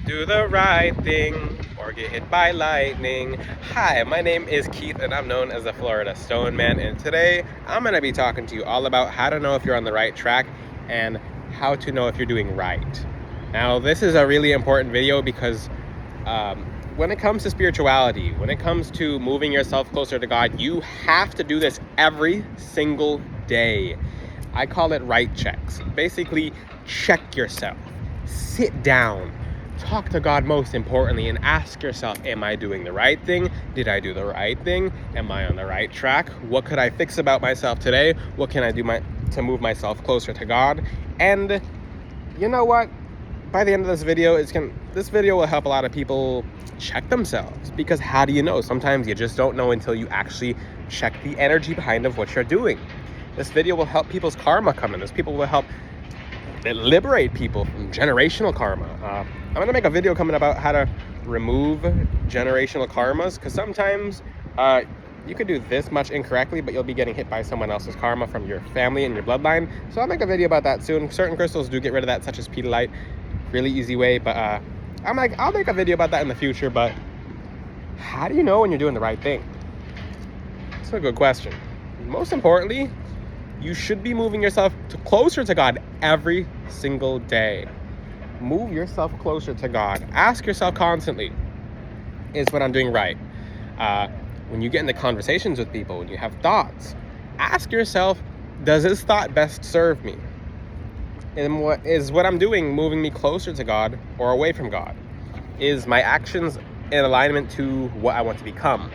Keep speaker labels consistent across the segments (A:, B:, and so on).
A: Do the right thing or get hit by lightning. Hi, my name is Keith and I'm known as the Florida Stone Man, and today I'm going to be talking to you all about how to know if you're on the right track and how to know if you're doing right. Now, this is a really important video because when it comes to spirituality, when it comes to moving yourself closer to God, you have to do this every single day. I call it right checks. Basically, check yourself. Sit down. Talk to God most importantly and ask yourself, am I doing the right thing? Did I do the right thing? Am I on the right track? What could I fix about myself today? What can I do to move myself closer to God? And you know what? By the end of this video, this video will help a lot of people check themselves, because how do you know? Sometimes you just don't know until you actually check the energy behind of what you're doing. This video will help people's karma come in. This people will help liberate people from generational karma. I'm gonna make a video coming about how to remove generational karmas, because sometimes you could do this much incorrectly, but you'll be getting hit by someone else's karma from your family and your bloodline. So I'll make a video about that soon. Certain crystals do get rid of that, such as pedalite. Really easy way, but I'll make a video about that in the future. But how do you know when you're doing the right thing? It's a good question. Most importantly, you should be moving yourself closer to God every single day. Move yourself closer to God. Ask yourself constantly, is what I'm doing right? When you get into conversations with people, when you have thoughts, ask yourself, does this thought best serve me? And what I'm doing moving me closer to God or away from God? Is my actions in alignment to what I want to become?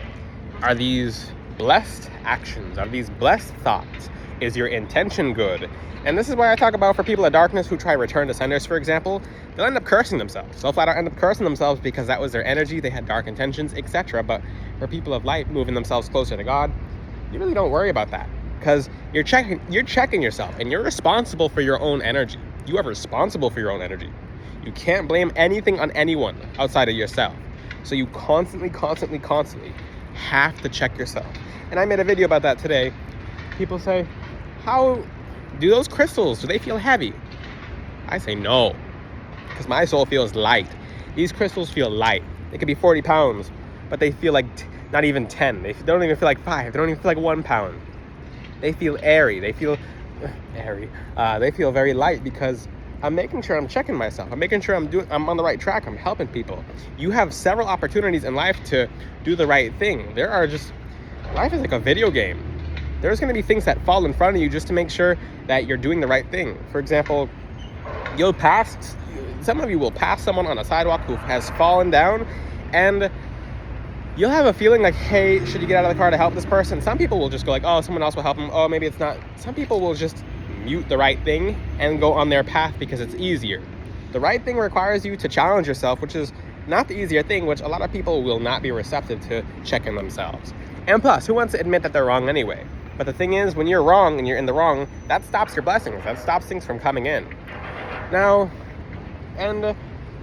A: Are these blessed actions? Are these blessed thoughts? Is your intention good? And this is why I talk about, for people of darkness who try return to senders, for example, they'll end up cursing themselves. They'll flat out end up cursing themselves because that was their energy, they had dark intentions, etc. But for people of light moving themselves closer to God, you really don't worry about that, because you're checking yourself, and you're responsible for your own energy. You are responsible for your own energy. You can't blame anything on anyone outside of yourself. So you constantly have to check yourself. And I made a video about that today. People say, how do those crystals, do they feel heavy? I say no, because my soul feels light. These crystals feel light. They could be 40 pounds, but they feel like not even 10. They don't even feel like 5. They don't even feel like 1 pound. They feel airy. They feel they feel very light, because I'm making sure I'm checking myself. I'm making sure I'm on the right track. I'm helping people. You have several opportunities in life to do the right thing. Life is like a video game. There's going to be things that fall in front of you just to make sure that you're doing the right thing. For example, some of you will pass someone on a sidewalk who has fallen down, and you'll have a feeling like, hey, should you get out of the car to help this person? Some people will just go like, oh, someone else will help them. Oh, maybe it's not. Some people will just mute the right thing and go on their path because it's easier. The right thing requires you to challenge yourself, which is not the easier thing, which a lot of people will not be receptive to checking themselves. And plus, who wants to admit that they're wrong anyway? But the thing is, when you're wrong and you're in the wrong, that stops your blessings. That stops things from coming in. Now, and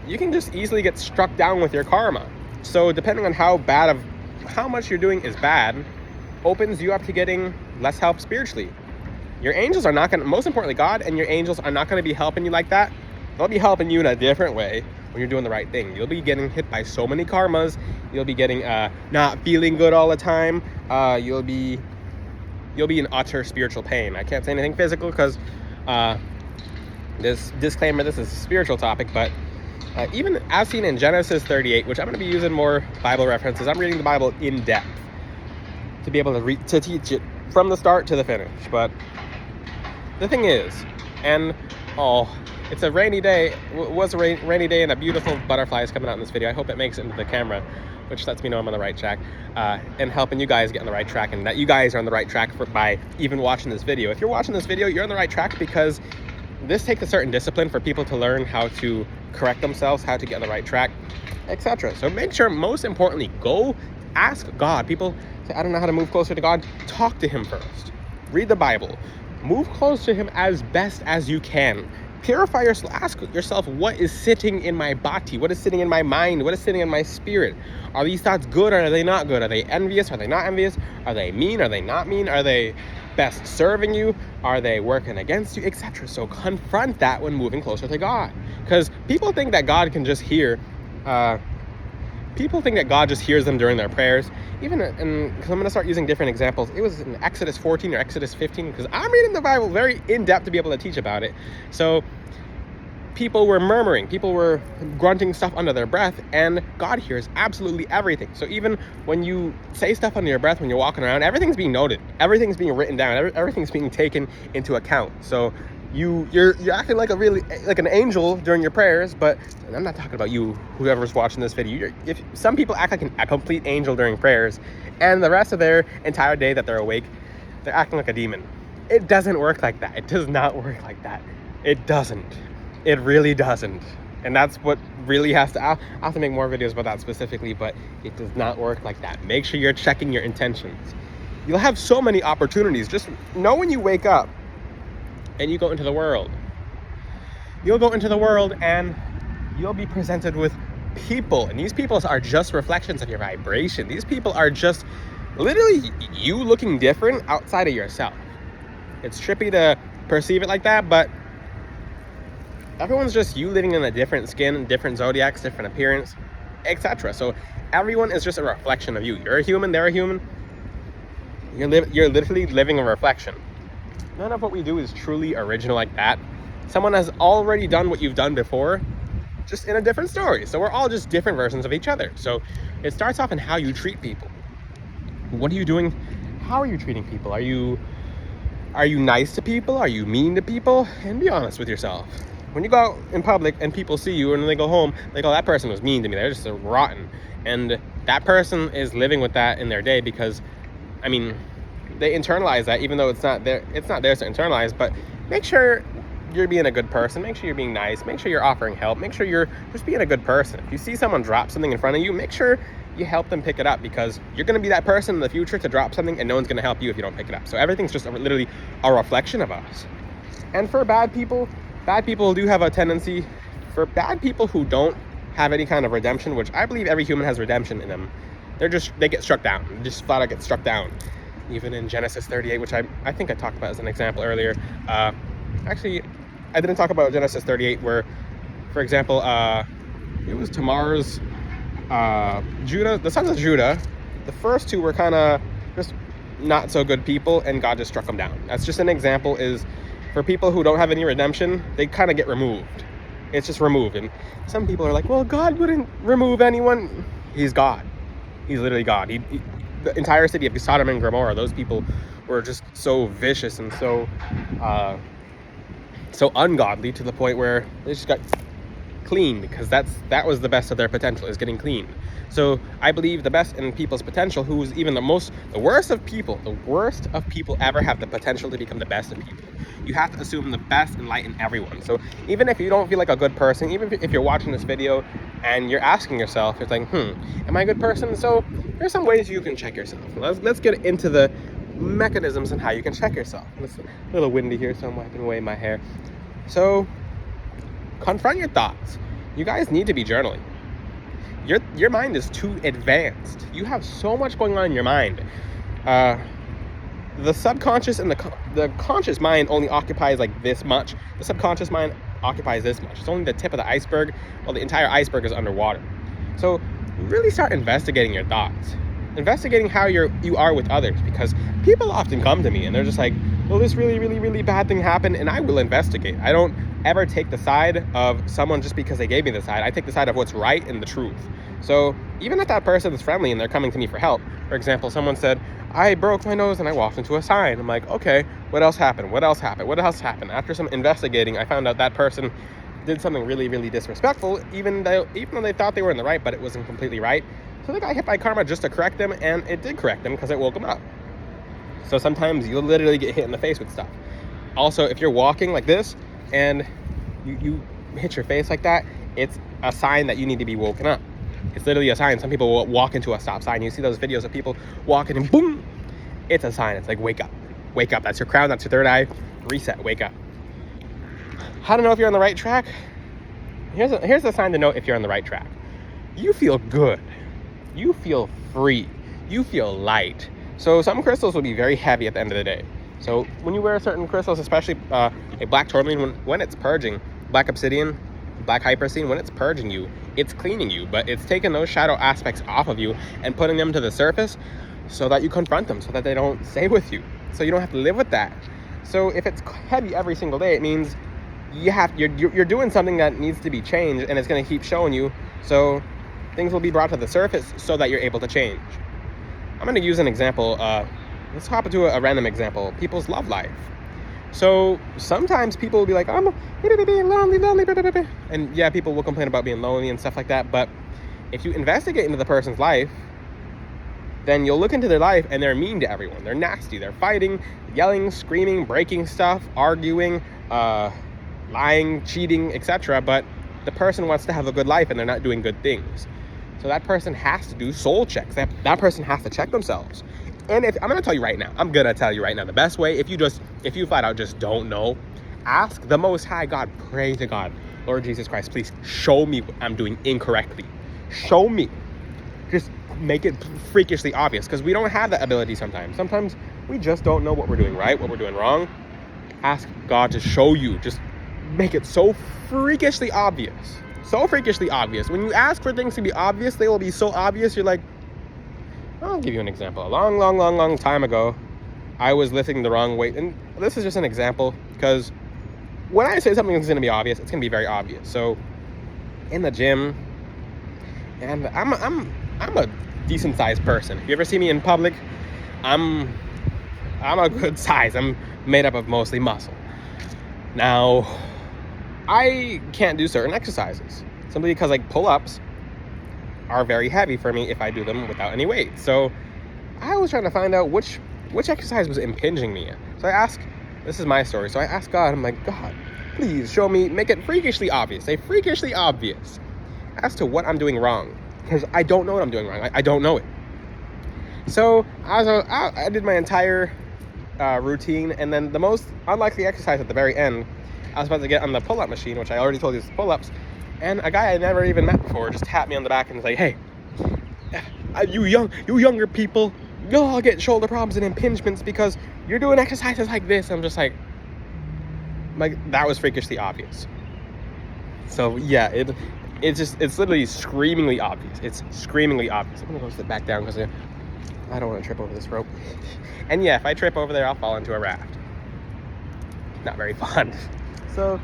A: you can just easily get struck down with your karma. So depending on how much you're doing is bad, opens you up to getting less help spiritually. Your angels are not going to, most importantly, God and your angels are not going to be helping you like that. They'll be helping you in a different way when you're doing the right thing. You'll be getting hit by so many karmas. You'll be getting not feeling good all the time. You'll be in utter spiritual pain. I can't say anything physical because this disclaimer, this is a spiritual topic, but even as seen in Genesis 38, which I'm going to be using more Bible references. I'm reading the Bible in depth to be able to teach it from the start to the finish. But the thing is, it's a rainy day. It was a rainy day, and a beautiful butterfly is coming out in this video. I hope it makes it into the camera, which lets me know I'm on the right track, and helping you guys get on the right track, and that you guys are on the right track by even watching this video. If you're watching this video, you're on the right track, because this takes a certain discipline for people to learn how to correct themselves, how to get on the right track, etc. So make sure, most importantly, go ask God. People say, I don't know how to move closer to God. Talk to him first. Read the Bible. Move close to him as best as you can. Purify yourself. Ask yourself, what is sitting in my body? What is sitting in my mind? What is sitting in my spirit? Are these thoughts good or are they not good? Are they envious? Are they not envious? Are they mean? Are they not mean? Are they best serving you? Are they working against you? Etc. So confront that when moving closer to God. Because people think that God can just hear People think that God just hears them during their prayers. Even because I'm going to start using different examples. It was in Exodus 14 or Exodus 15, because I'm reading the Bible very in-depth to be able to teach about it. So people were murmuring, people were grunting stuff under their breath, and God hears absolutely everything. So even when you say stuff under your breath, when you're walking around, everything's being noted, everything's being written down, everything's being taken into account. So you're acting like an angel during your prayers, but I'm not talking about you, whoever's watching this video. If some people act like a complete angel during prayers, and the rest of their entire day that they're awake, they're acting like a demon. It doesn't work like that. It does not work like that. It doesn't. It really doesn't. And that's what really has to, I'll have to make more videos about that specifically, but it does not work like that. Make sure you're checking your intentions. You'll have so many opportunities. Just know when you wake up and you go into the world. You'll go into the world and you'll be presented with people. And these people are just reflections of your vibration. These people are just literally you looking different outside of yourself. It's trippy to perceive it like that, but everyone's just you living in a different skin, different zodiacs, different appearance, etc. So everyone is just a reflection of you. You're a human, they're a human. You're literally living a reflection. None of what we do is truly original like that. Someone has already done what you've done before, just in a different story. So we're all just different versions of each other. So it starts off in how you treat people. What are you doing? How are you treating people? Are you nice to people? Are you mean to people? And be honest with yourself. When you go out in public and people see you and then they go home, they go, that person was mean to me. They're just so rotten. And that person is living with that in their day because, I mean, they internalize that, even though it's not theirs to internalize. But make sure you're being a good person. Make sure you're being nice. Make sure you're offering help. Make sure you're just being a good person. If you see someone drop something in front of you, make sure you help them pick it up, because you're going to be that person in the future to drop something and no one's going to help you if you don't pick it up. So everything's just literally a reflection of us. And for bad people do have a tendency, for bad people who don't have any kind of redemption, which I believe every human has redemption in them, they get struck down. They just flat out get struck down. Even in Genesis 38, which I think I talked about as an example earlier. Actually, I didn't talk about Genesis 38, where, for example, it was Tamar's, Judah, the sons of Judah. The first two were kind of just not so good people, and God just struck them down. That's just an example. Is for people who don't have any redemption, they kind of get removed. It's just removed. And some people are like, well, God wouldn't remove anyone. He's God. He's literally God. The entire city of Sodom and Gomorrah, those people were just so vicious and so ungodly, to the point where they just got clean, because that was the best of their potential, is getting clean. So I believe the best in people's potential, who's even the worst of people ever have the potential to become the best of people. You have to assume the best and light in everyone. So even if you don't feel like a good person, even if you're watching this video and you're asking yourself, it's like, am I a good person? So there's some ways you can check yourself. Let's get into the mechanisms and how you can check yourself. It's a little windy here, so I'm wiping away my hair. So confront your thoughts. You guys need to be journaling. Your mind is too advanced. You have so much going on in your mind. The subconscious and the conscious mind only occupies like this much. The subconscious mind occupies this much. It's only the tip of the iceberg, while the entire iceberg is underwater. So really start investigating your thoughts. Investigating how you are with others, because people often come to me and they're just like, well, this really, really, really bad thing happened, and I will investigate. I don't ever take the side of someone just because they gave me the side. I take the side of what's right and the truth. So even if that person is friendly and they're coming to me for help, for example, someone said, I broke my nose and I walked into a sign. I'm like, okay, what else happened? What else happened? What else happened? After some investigating, I found out that person did something really, really disrespectful, even though they thought they were in the right, but it wasn't completely right. So they got hit by karma just to correct them, and it did correct them because it woke them up. So sometimes you'll literally get hit in the face with stuff. Also, if you're walking like this and you hit your face like that, it's a sign that you need to be woken up. It's literally a sign. Some people will walk into a stop sign. You see those videos of people walking and boom, it's a sign. It's like, wake up, wake up. That's your crown. That's your third eye. Reset, wake up. How to know if you're on the right track? Here's the sign to know if you're on the right track. You feel good. You feel free. You feel light. So some crystals will be very heavy at the end of the day. So when you wear certain crystals, especially a black tourmaline, when it's purging, black obsidian, black hypersine, when it's purging you, it's cleaning you, but it's taking those shadow aspects off of you and putting them to the surface so that you confront them, so that they don't stay with you, so you don't have to live with that. So if it's heavy every single day, it means you're doing something that needs to be changed, and it's going to keep showing you. So things will be brought to the surface so that you're able to change. I'm going to use an example. Let's hop into a random example. People's love life. So sometimes people will be like, I'm lonely, and yeah, people will complain about being lonely and stuff like that. But if you investigate into the person's life, then you'll look into their life, and they're mean to everyone. They're nasty. They're fighting, yelling, screaming, breaking stuff, arguing, lying, cheating, etc. But the person wants to have a good life, and they're not doing good things. So that person has to do soul checks. That person has to check themselves. And I'm going to tell you right now, the best way, if you flat out just don't know, ask the Most High God, pray to God, Lord Jesus Christ, please show me what I'm doing incorrectly. Show me. Just make it freakishly obvious, because we don't have that ability sometimes. Sometimes we just don't know what we're doing right, what we're doing wrong. Ask God to show you. Just make it so freakishly obvious. So freakishly obvious. When you ask for things to be obvious, they will be so obvious, you're like, I'll give you an example. A long time ago, I was lifting the wrong weight. And this is just an example, because when I say something is going to be obvious, it's going to be very obvious. So in the gym, and I'm a decent sized person. If you ever see me in public, I'm a good size. I'm made up of mostly muscle. Now, I can't do certain exercises simply because like pull-ups are very heavy for me if I do them without any weight. So I was trying to find out which exercise was impinging me. So this is my story. So I asked God, I'm like, God, please show me, make it freakishly obvious. Say freakishly obvious as to what I'm doing wrong. Because I don't know what I'm doing wrong. I don't know it. So I did my entire routine, and then the most unlikely exercise at the very end, I was about to get on the pull-up machine, which I already told you is pull-ups, and a guy I never even met before just tapped me on the back and was like, hey, you younger people, you'll all get shoulder problems and impingements because you're doing exercises like this. I'm just like that was freakishly obvious. So yeah, it's literally screamingly obvious. It's screamingly obvious. I'm gonna go sit back down because I don't want to trip over this rope. And yeah, if I trip over there, I'll fall into a raft. Not very fun. So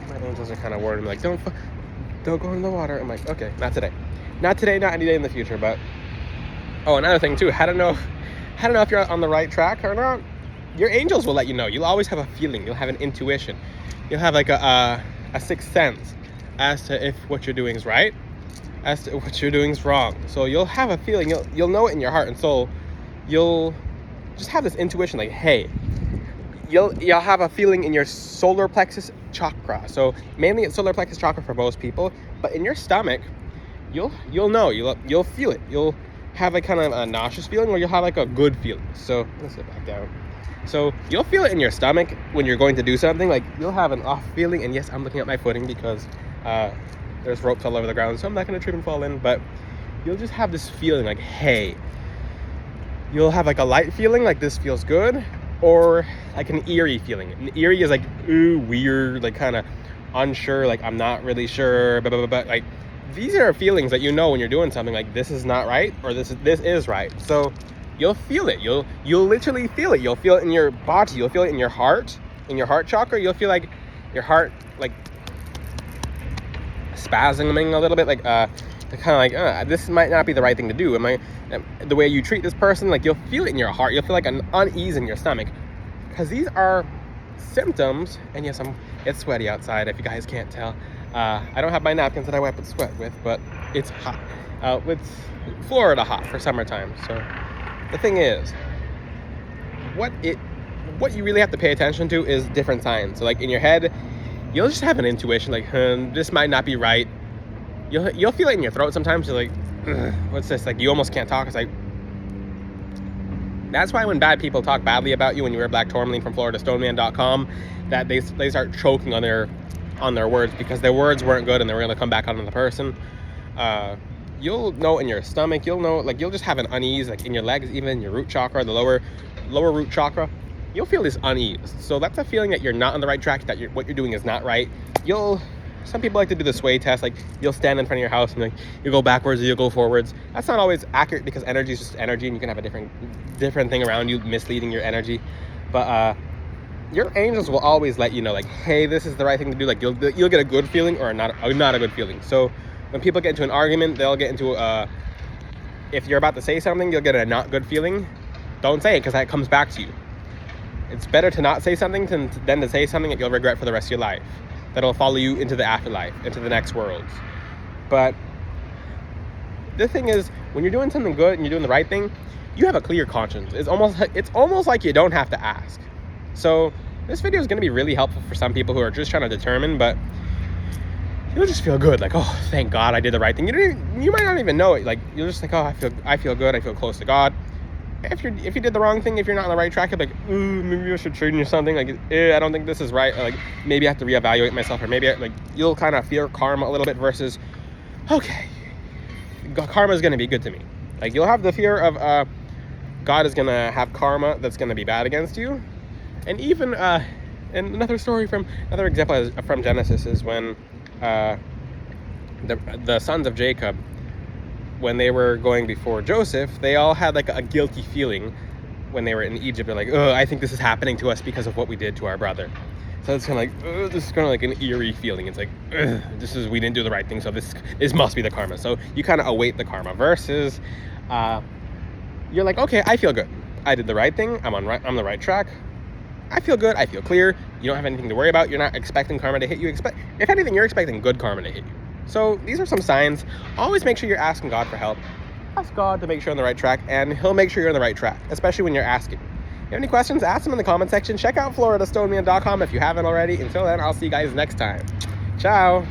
A: my angels are kind of worried. I'm like, don't go in the water. I'm like, okay, not today, not any day in the future. But another thing too, how to know if you're on the right track or not. Your angels will let you know. You'll always have a feeling. You'll have an intuition. You'll have like a sixth sense as to if what you're doing is right, as to what you're doing is wrong. So you'll have a feeling. You'll know it in your heart and soul. You'll just have this intuition, like, hey. You'll have a feeling in your solar plexus chakra. So mainly it's solar plexus chakra for most people, but in your stomach, you'll know. You'll feel it. You'll have like kind of a nauseous feeling, or you'll have like a good feeling. So let's sit back down. So you'll feel it in your stomach when you're going to do something. Like you'll have an off feeling, and yes, I'm looking at my footing because there's ropes all over the ground, so I'm not gonna trip and fall in. But you'll just have this feeling, like, hey. You'll have like a light feeling, like this feels good. Or like an eerie feeling. An eerie is like, ooh, weird, like kind of unsure, like I'm not really sure, but like these are feelings that you know when you're doing something, like this is not right, or this is right. So you'll feel it. You'll literally feel it. You'll feel it in your body. You'll feel it in your heart chakra. You'll feel like your heart like spasming a little bit, like kind of like this might not be the right thing to do. The way you treat this person, like you'll feel it in your heart. You'll feel like an unease in your stomach, because these are symptoms. And yes, it's sweaty outside if you guys can't tell. I don't have my napkins that I wipe the sweat with, but it's hot. It's Florida hot for summertime. So the thing is, what you really have to pay attention to is different signs. So like in your head, you'll just have an intuition, like this might not be right. You'll feel it in your throat sometimes. You're like, what's this? Like you almost can't talk. It's like, that's why when bad people talk badly about you, when you wear black tourmaline from FloridaStoneman.com, that they start choking on their words, because their words weren't good and they were going to come back on the person. You'll know in your stomach. You'll know, like you'll just have an unease, like in your legs, even in your root chakra, the lower root chakra. You'll feel this unease. So that's a feeling that you're not on the right track, that what you're doing is not right. You'll some people like to do the sway test. Like, you'll stand in front of your house and like you go backwards or you go forwards. That's not always accurate because energy is just energy, and you can have a different thing around you misleading your energy. But your angels will always let you know, like, hey, this is the right thing to do. Like, you'll get a good feeling or not a good feeling. So when people get into an argument, they'll get into if you're about to say something, you'll get a not good feeling. Don't say it, because that comes back to you. It's better to not say something than to say something that you'll regret for the rest of your life. That'll follow you into the afterlife, into the next worlds. But the thing is, when you're doing something good and you're doing the right thing, you have a clear conscience. It's almost like you don't have to ask. So this video is going to be really helpful for some people who are just trying to determine, but you'll just feel good. Like, oh, thank God I did the right thing. You might not even know it. Like, you're just like, oh, I feel good. I feel close to God. If you did the wrong thing, if you're not on the right track, you're like, ooh, maybe I should change something. Like, I don't think this is right. Or like, maybe I have to reevaluate myself, or maybe you'll kind of fear karma a little bit versus, okay, karma is going to be good to me. Like, you'll have the fear of God is going to have karma that's going to be bad against you. And even and another example from Genesis is when the sons of Jacob, when they were going before Joseph, they all had like a guilty feeling when they were in Egypt. They're like, oh, I think this is happening to us because of what we did to our brother. So it's kind of like, this is kind of like an eerie feeling. It's like, we didn't do the right thing, so this must be the karma. So you kind of await the karma versus you're like, okay, I feel good. I did the right thing. I'm on the right track. I feel good. I feel clear. You don't have anything to worry about. You're not expecting karma to hit you. If anything, you're expecting good karma to hit you. So these are some signs. Always make sure you're asking God for help. Ask God to make sure you're on the right track, and He'll make sure you're on the right track, especially when you're asking. If you have any questions, ask them in the comment section. Check out FloridaStoneman.com if you haven't already. Until then, I'll see you guys next time. Ciao.